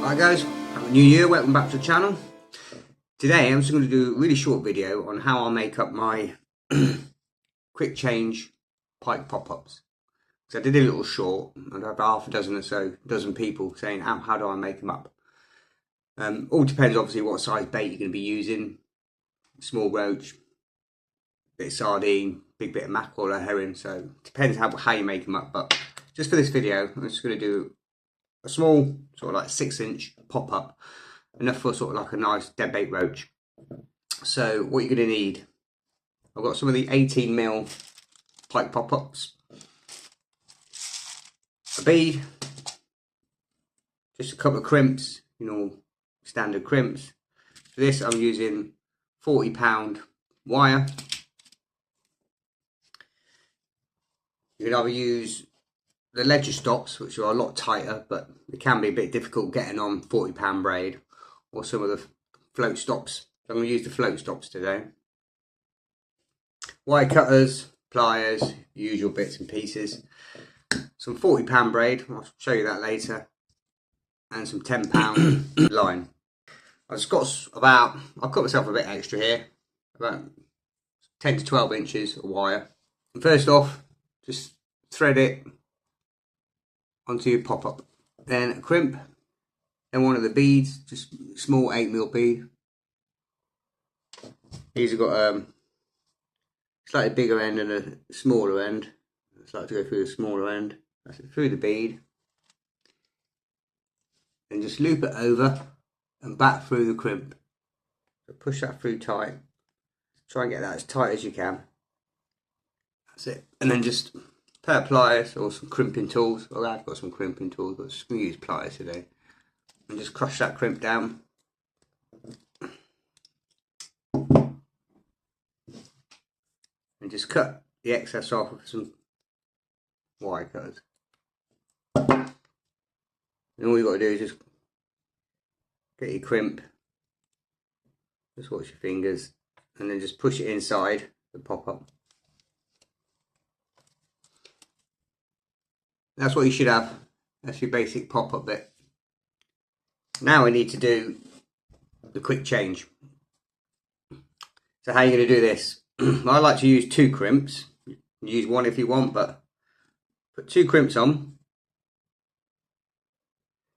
Hi guys, happy new year, welcome back to the channel. Today I'm just going to do a really short video on how I make up my quick change Pike Pop-Ups. So I did a little short, and I have half a dozen or so, dozen people saying how do I make them up. All depends obviously what size bait you're going to be using. Small roach, bit of sardine, big bit of mackerel or herring, so it depends how you make them up. But just for this video I'm just going to do a small sort of like 6-inch pop-up, enough for sort of like a nice dead bait roach. So what you're going to need, I've got some of the 18mm Pike Pop-Ups, a bead, just a couple of crimps, you know, standard crimps. For this I'm using 40-pound wire. You can either use the ledger stops, which are a lot tighter, but it can be a bit difficult getting on 40-pound braid, or some of the float stops. So I'm going to use the float stops today. Wire cutters, pliers, usual bits and pieces. Some 40-pound braid, I'll show you that later, and some 10-pound line. I've cut myself a bit extra here, about 10 to 12 inches of wire. And first off, just thread it onto your pop-up, then a crimp, then one of the beads, just small 8mm bead. These have got a slightly bigger end and a smaller end. I just like to go through the smaller end. That's it, through the bead, and just loop it over and back through the crimp. So push that through tight. Try and get that as tight as you can. That's it. And then just pair of pliers or some crimping tools. Well, I've got some crimping tools, but I'm just going to use pliers today. And just crush that crimp down. And just cut the excess off with some wire cutters. And all you've got to do is just get your crimp, just watch your fingers, and then just push it inside the pop-up. That's what you should have. That's your basic pop-up bit. Now we need to do the quick change. So how are you going to do this? I like to use 2 crimps. You can use 1 if you want, but put 2 crimps on.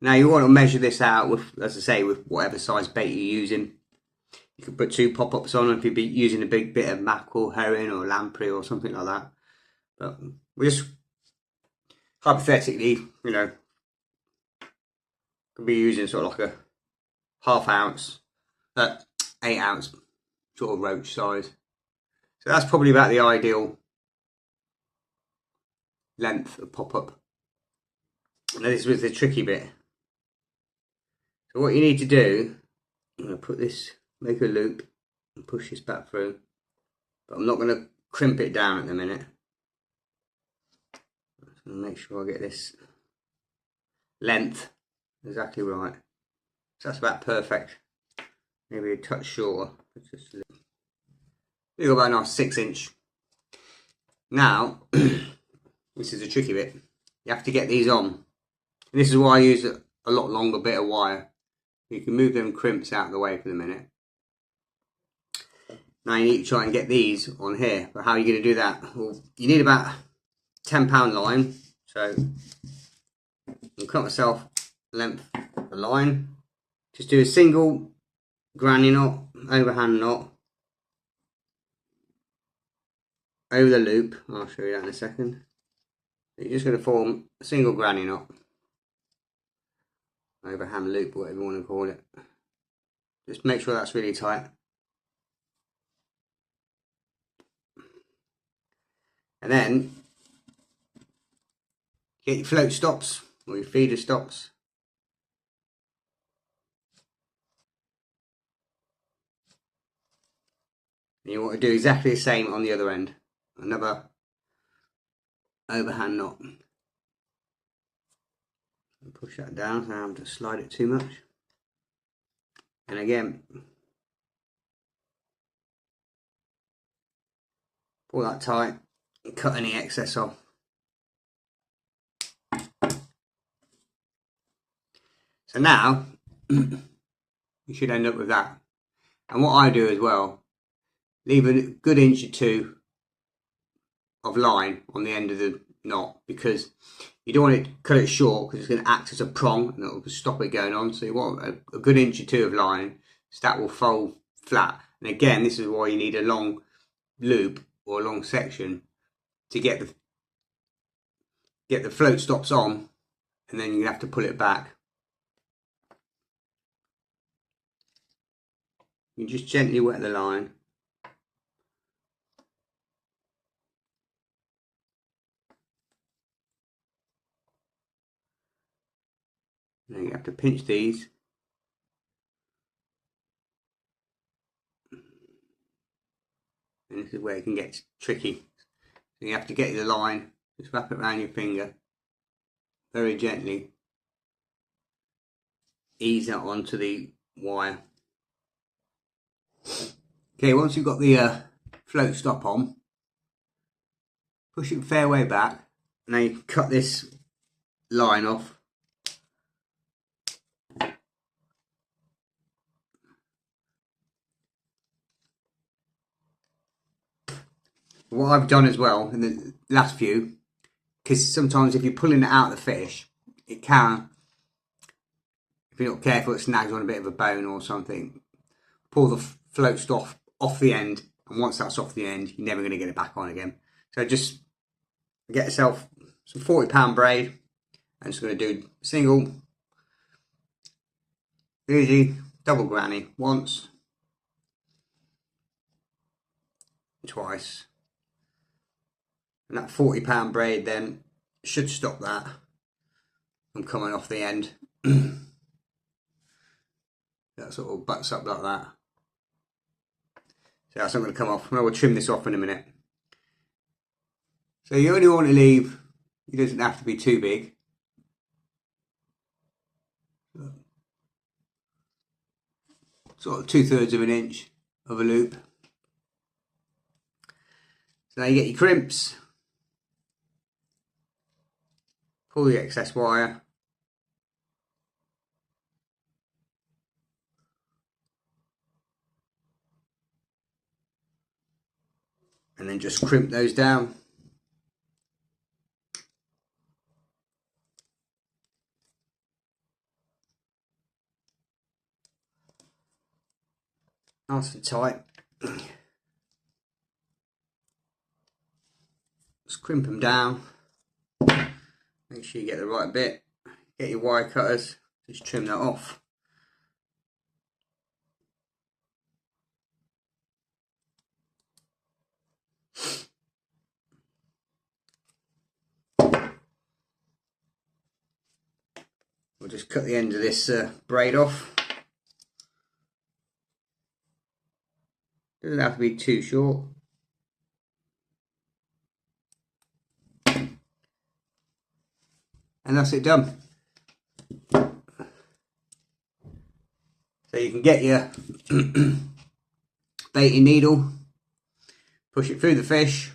Now you want to measure this out with, as I say, with whatever size bait you're using. You can put 2 pop-ups on if you'd be using a big bit of mackerel, herring or lamprey or something like that. But we just hypothetically, you know, could be using sort of like a ½ ounce, 8 ounce sort of roach size. So that's probably about the ideal length of pop-up. Now this was the tricky bit. So what you need to do, I'm going to put this, make a loop and push this back through. But I'm not going to crimp it down at the minute. I'm just going to make sure I get this length exactly right. So that's about perfect. Maybe a touch shorter. Just a little. We've got about a nice 6-inch. Now, this is the tricky bit. You have to get these on. And this is why I use a lot longer bit of wire. You can move them crimps out of the way for the minute. Now you need to try and get these on here. But how are you going to do that? Well, you need about 10-pound line. So I'll cut myself length of the line. Just do a single granny knot, overhand knot, over the loop. I'll show you that in a second. You're just going to form a single granny knot, overhand loop, whatever you want to call it. Just make sure that's really tight. And then get your float stops or your feeder stops. And you want to do exactly the same on the other end. Another overhand knot. Push that down so I don't have to slide it too much. And again, pull that tight and cut any excess off. So now you should end up with that. And what I do as well, leave a good inch or two of line on the end of the knot, because you don't want it to cut it short, because it's going to act as a prong and it'll stop it going on. So you want a good inch or two of line, so that will fold flat. And again, this is why you need a long loop or a long section to get the float stops on, and then you have to pull it back. You just gently wet the line. Now you have to pinch these. And this is where it can get tricky. So you have to get the line, just wrap it around your finger very gently. Ease that onto the wire. Okay, once you've got the float stop on, push it a fair way back. Now you can cut this line off. What I've done as well in the last few, because sometimes if you're pulling it out of the fish, it can, if you're not careful, it snags on a bit of a bone or something. Pull the float stop off the end, and once that's off the end, you're never going to get it back on again. So just get yourself some 40-pound braid. I'm just going to do single, easy, double granny, once, twice. And that 40-pound braid then should stop that from coming off the end. That sort of butts up like that. So that's not going to come off. I will trim this off in a minute. So you only want to leave, it doesn't have to be too big. Sort of 2/3 of an inch of a loop. So now you get your crimps. Pull the excess wire. And then just crimp those down. Nice and tight. Just crimp them down. Make sure you get the right bit. Get your wire cutters. Just trim that off. We'll just cut the end of this braid off. Doesn't have to be too short. And that's it done. So you can get your baiting needle, push it through the fish,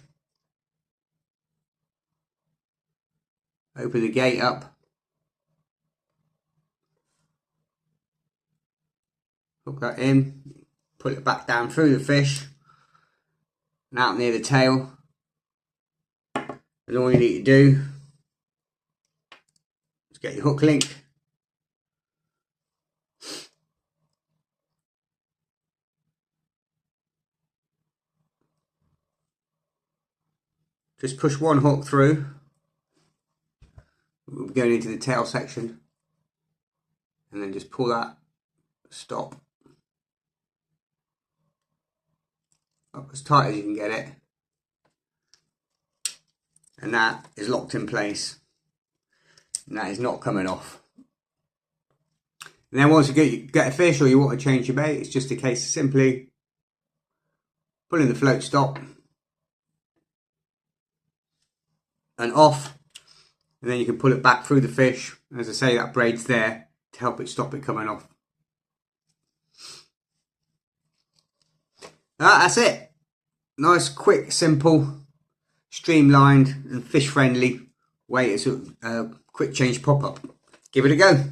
open the gate up, hook that in, put it back down through the fish and out near the tail. And all you need to do is get your hook link, just push one hook through. We'll be going into the tail section, and then just pull that stop up as tight as you can get it, and that is locked in place, and that is not coming off. And then once you get a fish or you want to change your bait, it's just a case of simply pulling the float stop and off, and then you can pull it back through the fish. As I say, that braid's there to help it stop it coming off. That's it. Nice, quick, simple, streamlined and fish friendly way to quick change pop-up. Give it a go.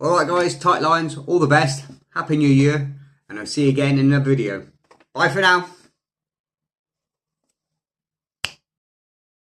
Alright guys, tight lines, all the best, Happy New Year, and I'll see you again in another video. Bye for now.